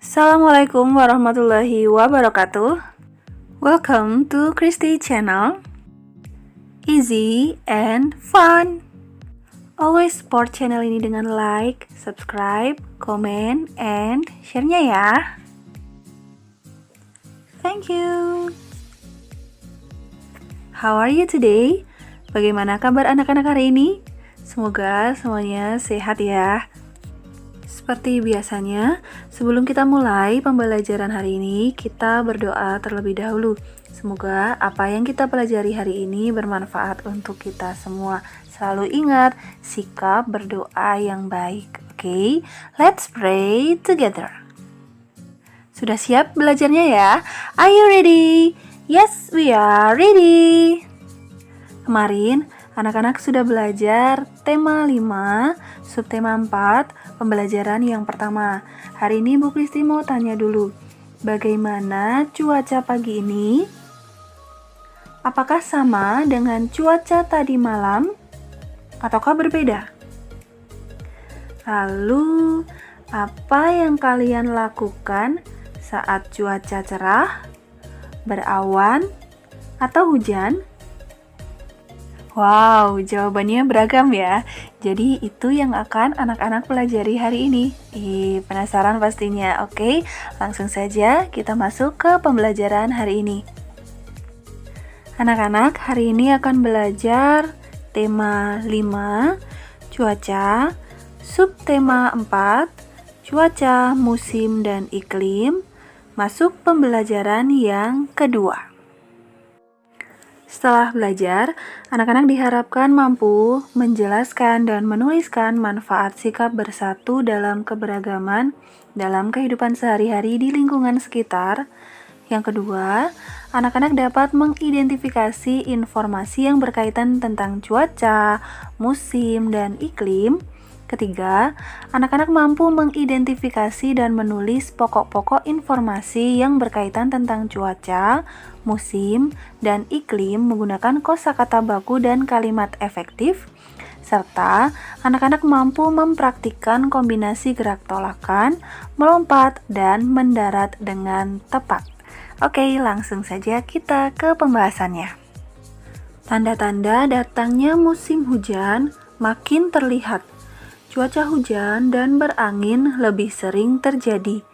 Assalamualaikum warahmatullahi wabarakatuh. Welcome to Christy Channel. Easy and fun. Always support channel ini dengan like, subscribe, comment, and share-nya ya. Thank you. How are you today? Bagaimana kabar anak-anak hari ini? Semoga semuanya sehat ya. Seperti biasanya, sebelum kita mulai pembelajaran hari ini, kita berdoa terlebih dahulu. Semoga apa yang kita pelajari hari ini bermanfaat untuk kita semua. Selalu ingat, sikap berdoa yang baik. Oke, let's pray together. Sudah siap belajarnya ya? Are you ready? Yes, we are ready. Kemarin, anak-anak sudah belajar tema 5, subtema 4, pembelajaran yang pertama. Hari ini Bu Kristi mau tanya dulu, bagaimana cuaca pagi ini? Apakah sama dengan cuaca tadi malam? Ataukah berbeda? Lalu, apa yang kalian lakukan saat cuaca cerah, berawan, atau hujan? Wow, jawabannya beragam ya. Jadi itu yang akan anak-anak pelajari hari ini. Penasaran pastinya? Oke, langsung saja kita masuk ke pembelajaran hari ini. Anak-anak, hari ini akan belajar tema 5, cuaca, subtema 4, cuaca, musim, dan iklim, masuk pembelajaran yang kedua. Setelah belajar, anak-anak diharapkan mampu menjelaskan dan menuliskan manfaat sikap bersatu dalam keberagaman dalam kehidupan sehari-hari di lingkungan sekitar. Yang kedua, anak-anak dapat mengidentifikasi informasi yang berkaitan tentang cuaca, musim, dan iklim. Ketiga, anak-anak mampu mengidentifikasi dan menulis pokok-pokok informasi yang berkaitan tentang cuaca, musim, dan iklim menggunakan kosakata baku dan kalimat efektif, serta anak-anak mampu mempraktikkan kombinasi gerak tolakan, melompat, dan mendarat dengan tepat. Oke, langsung saja kita ke pembahasannya. Tanda-tanda datangnya musim hujan makin terlihat. Cuaca hujan dan berangin lebih sering terjadi.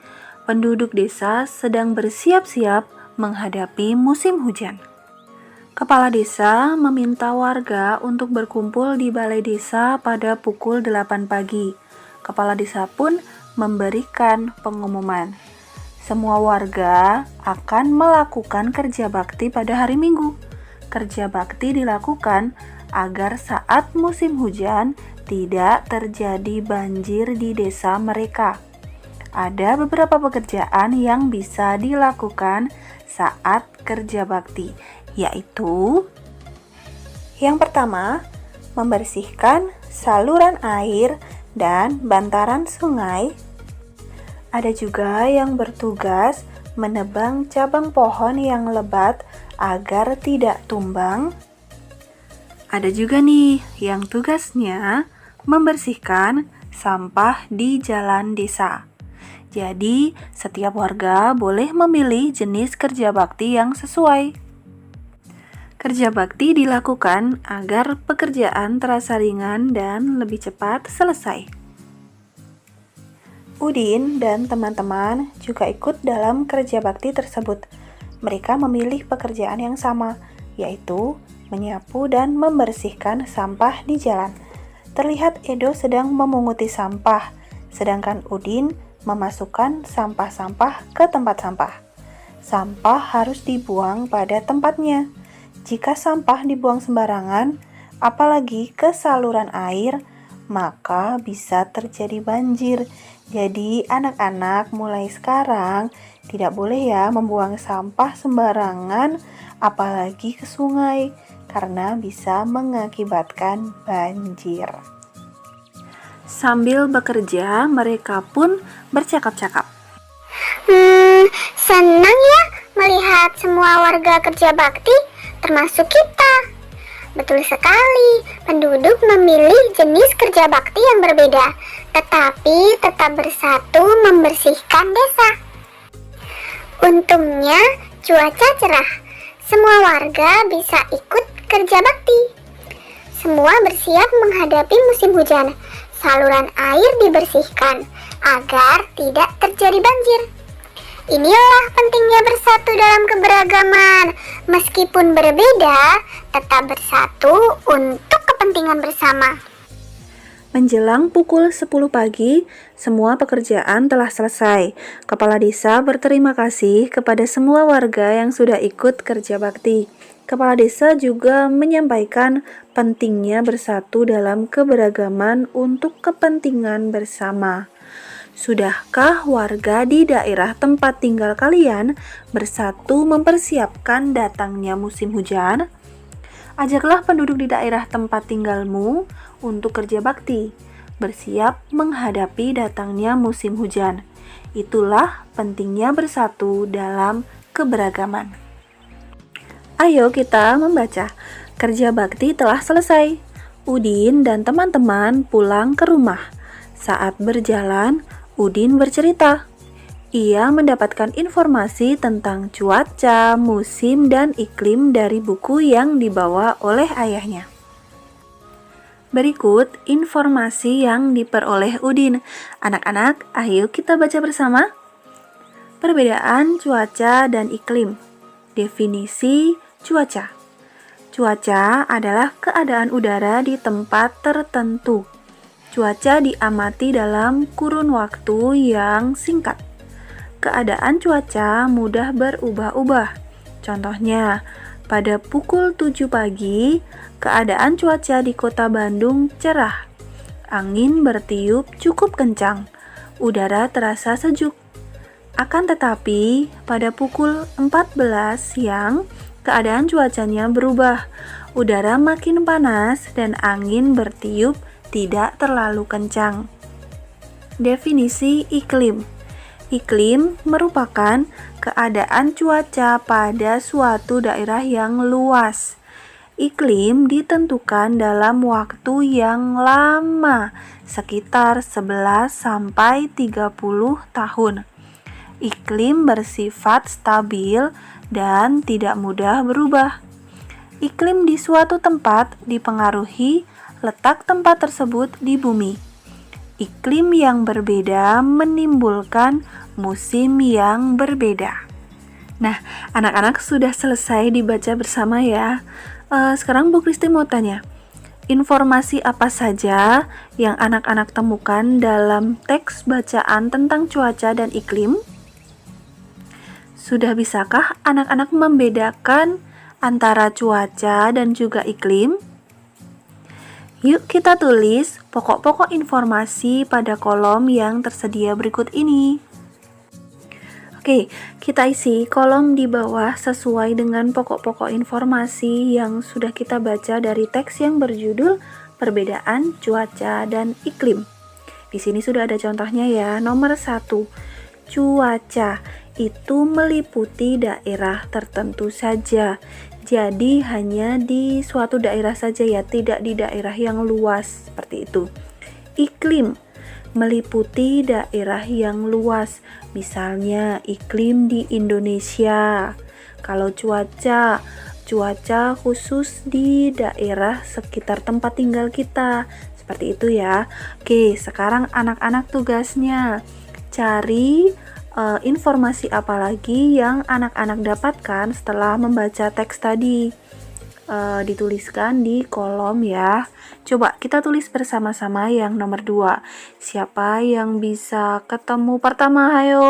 Penduduk desa sedang bersiap-siap menghadapi musim hujan. Kepala desa meminta warga untuk berkumpul di balai desa pada pukul 8 pagi. Kepala desa pun memberikan pengumuman. Semua warga akan melakukan kerja bakti pada hari Minggu. Kerja bakti dilakukan agar saat musim hujan tidak terjadi banjir di desa mereka. Ada beberapa pekerjaan yang bisa dilakukan saat kerja bakti, yaitu yang pertama, membersihkan saluran air dan bantaran sungai. Ada juga yang bertugas menebang cabang pohon yang lebat agar tidak tumbang. Ada juga nih yang tugasnya membersihkan sampah di jalan desa. Jadi, setiap warga boleh memilih jenis kerja bakti yang sesuai. Kerja bakti dilakukan agar pekerjaan terasa ringan dan lebih cepat selesai. Udin dan teman-teman juga ikut dalam kerja bakti tersebut. Mereka memilih pekerjaan yang sama, yaitu menyapu dan membersihkan sampah di jalan. Terlihat Edo sedang memunguti sampah, sedangkan Udin memasukkan sampah-sampah ke tempat sampah. Sampah harus dibuang pada tempatnya. Jika sampah dibuang sembarangan, apalagi ke saluran air, maka bisa terjadi banjir. Jadi anak-anak mulai sekarang tidak boleh ya membuang sampah sembarangan, apalagi ke sungai, karena bisa mengakibatkan banjir. Sambil bekerja, mereka pun bercakap-cakap. Senang ya melihat semua warga kerja bakti, termasuk kita. Betul sekali, penduduk memilih jenis kerja bakti yang berbeda, tetapi tetap bersatu membersihkan desa. Untungnya, cuaca cerah. Semua warga bisa ikut kerja bakti. Semua bersiap menghadapi musim hujan. Saluran air dibersihkan agar tidak terjadi banjir. Inilah pentingnya bersatu dalam keberagaman. Meskipun berbeda, tetap bersatu untuk kepentingan bersama. Menjelang pukul 10 pagi, semua pekerjaan telah selesai. Kepala desa berterima kasih kepada semua warga yang sudah ikut kerja bakti. Kepala desa juga menyampaikan pentingnya bersatu dalam keberagaman untuk kepentingan bersama. Sudahkah warga di daerah tempat tinggal kalian bersatu mempersiapkan datangnya musim hujan? Ajaklah penduduk di daerah tempat tinggalmu untuk kerja bakti, bersiap menghadapi datangnya musim hujan. Itulah pentingnya bersatu dalam keberagaman. Ayo kita membaca. Kerja bakti telah selesai. Udin dan teman-teman pulang ke rumah. Saat berjalan, Udin bercerita. Ia mendapatkan informasi tentang cuaca, musim, dan iklim dari buku yang dibawa oleh ayahnya. Berikut informasi yang diperoleh Udin. Anak-anak, ayo kita baca bersama. Perbedaan cuaca dan iklim. Definisi cuaca. Cuaca adalah keadaan udara di tempat tertentu. Cuaca diamati dalam kurun waktu yang singkat. Keadaan cuaca mudah berubah-ubah. Contohnya, pada pukul 7 pagi, keadaan cuaca di Kota Bandung cerah. Angin bertiup cukup kencang. Udara terasa sejuk. Akan tetapi, pada pukul 14 siang, keadaan cuacanya berubah. Udara makin panas dan angin bertiup tidak terlalu kencang. Definisi iklim. Iklim merupakan keadaan cuaca pada suatu daerah yang luas. Iklim ditentukan dalam waktu yang lama, sekitar 11 sampai 30 tahun. Iklim bersifat stabil dan tidak mudah berubah. Iklim di suatu tempat dipengaruhi letak tempat tersebut di bumi. Iklim yang berbeda menimbulkan musim yang berbeda. Nah, anak-anak sudah selesai dibaca bersama ya. Sekarang Bu Kristi mau tanya, informasi apa saja yang anak-anak temukan dalam teks bacaan tentang cuaca dan iklim? Sudah bisakah anak-anak membedakan antara cuaca dan juga iklim? Yuk kita tulis pokok-pokok informasi pada kolom yang tersedia berikut ini. Oke, kita isi kolom di bawah sesuai dengan pokok-pokok informasi yang sudah kita baca dari teks yang berjudul Perbedaan Cuaca dan Iklim. Di sini sudah ada contohnya ya. Nomor 1, cuaca itu meliputi daerah tertentu saja. Jadi hanya di suatu daerah saja ya, tidak di daerah yang luas seperti itu. Iklim meliputi daerah yang luas, misalnya iklim di Indonesia. Kalau cuaca khusus di daerah sekitar tempat tinggal kita, seperti itu ya. Oke, sekarang anak-anak tugasnya cari informasi apa lagi yang anak-anak dapatkan setelah membaca teks tadi. Dituliskan di kolom ya. Coba kita tulis bersama-sama yang nomor 2. Siapa yang bisa ketemu pertama? Ayo.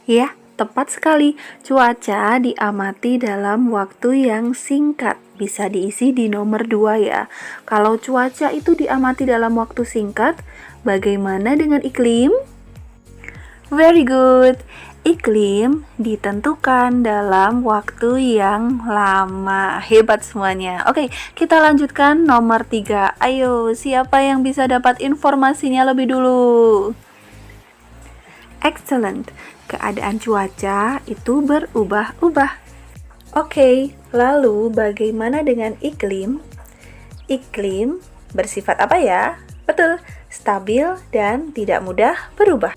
Ya, tepat sekali. Cuaca diamati dalam waktu yang singkat. Bisa diisi di nomor 2 ya. Kalau cuaca itu diamati dalam waktu singkat, bagaimana dengan iklim? Very good. Iklim ditentukan dalam waktu yang lama. Hebat semuanya. Oke, kita lanjutkan nomor 3. Ayo, siapa yang bisa dapat informasinya lebih dulu? Excellent. Keadaan cuaca itu berubah-ubah. Oke, lalu bagaimana dengan iklim? Iklim bersifat apa ya? Betul, stabil dan tidak mudah berubah.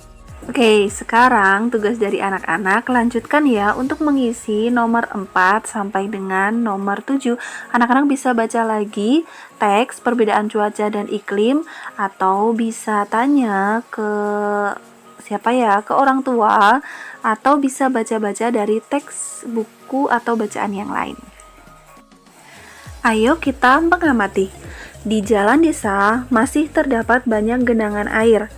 Oke, sekarang tugas dari anak-anak lanjutkan ya untuk mengisi nomor 4 sampai dengan nomor 7. Anak-anak bisa baca lagi teks perbedaan cuaca dan iklim atau bisa tanya ke siapa ya? Ke orang tua atau bisa baca-baca dari teks buku atau bacaan yang lain. Ayo kita mengamati. Di jalan desa masih terdapat banyak genangan air.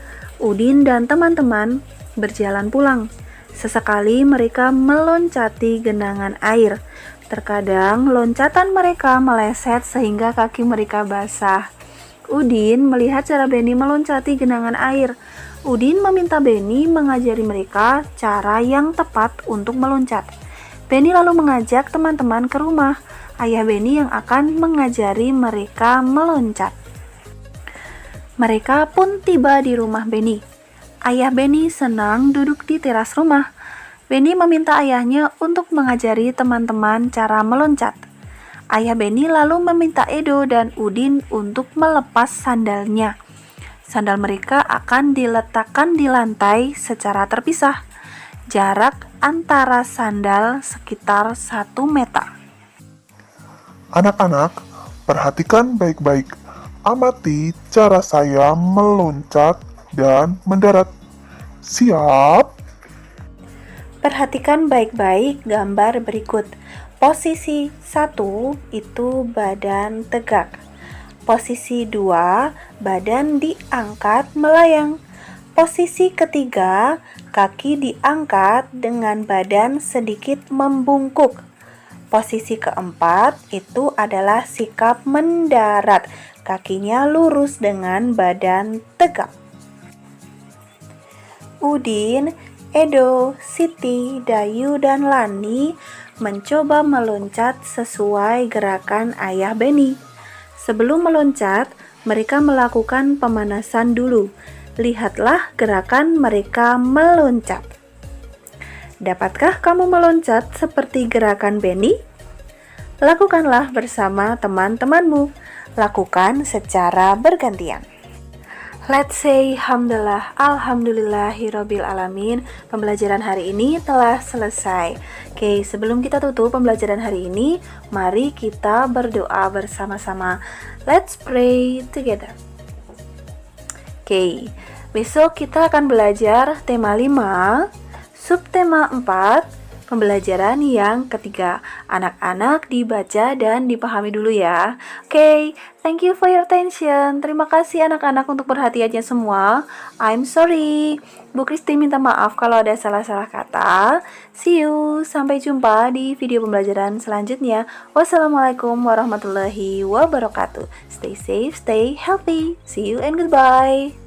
Udin dan teman-teman berjalan pulang. Sesekali mereka meloncati genangan air. Terkadang loncatan mereka meleset sehingga kaki mereka basah. Udin melihat cara Beni meloncati genangan air. Udin meminta Beni mengajari mereka cara yang tepat untuk meloncat. Beni lalu mengajak teman-teman ke rumah ayah Beni yang akan mengajari mereka meloncat. Mereka pun tiba di rumah Beni. Ayah Beni senang duduk di teras rumah. Beni meminta ayahnya untuk mengajari teman-teman cara meloncat. Ayah Beni lalu meminta Edo dan Udin untuk melepas sandalnya. Sandal mereka akan diletakkan di lantai secara terpisah. Jarak antara sandal sekitar 1 meter. Anak-anak, perhatikan baik-baik. Amati cara saya meloncat dan mendarat. Siap? Perhatikan baik-baik gambar berikut. Posisi 1 itu badan tegak. Posisi 2, badan diangkat melayang. Posisi ketiga, kaki diangkat dengan badan sedikit membungkuk. Posisi keempat itu adalah sikap mendarat, kakinya lurus dengan badan tegak. Udin, Edo, Siti, Dayu, dan Lani mencoba meloncat sesuai gerakan ayah Beni. Sebelum meloncat, mereka melakukan pemanasan dulu. Lihatlah gerakan mereka meloncat. Dapatkah kamu meloncat seperti gerakan Beni? Lakukanlah bersama teman-temanmu. Lakukan secara bergantian. Let's say hamdalah, alhamdulillahirabbil alamin. Pembelajaran hari ini telah selesai. Oke, sebelum kita tutup pembelajaran hari ini, mari kita berdoa bersama-sama. Let's pray together. Oke, besok kita akan belajar tema 5, subtema 4, pembelajaran yang ketiga. Anak-anak dibaca dan dipahami dulu ya. Oke, thank you for your attention. Terima kasih anak-anak untuk perhatiannya semua. I'm sorry. Bu Kristi minta maaf kalau ada salah-salah kata. See you. Sampai jumpa di video pembelajaran selanjutnya. Wassalamualaikum warahmatullahi wabarakatuh. Stay safe, stay healthy. See you and goodbye.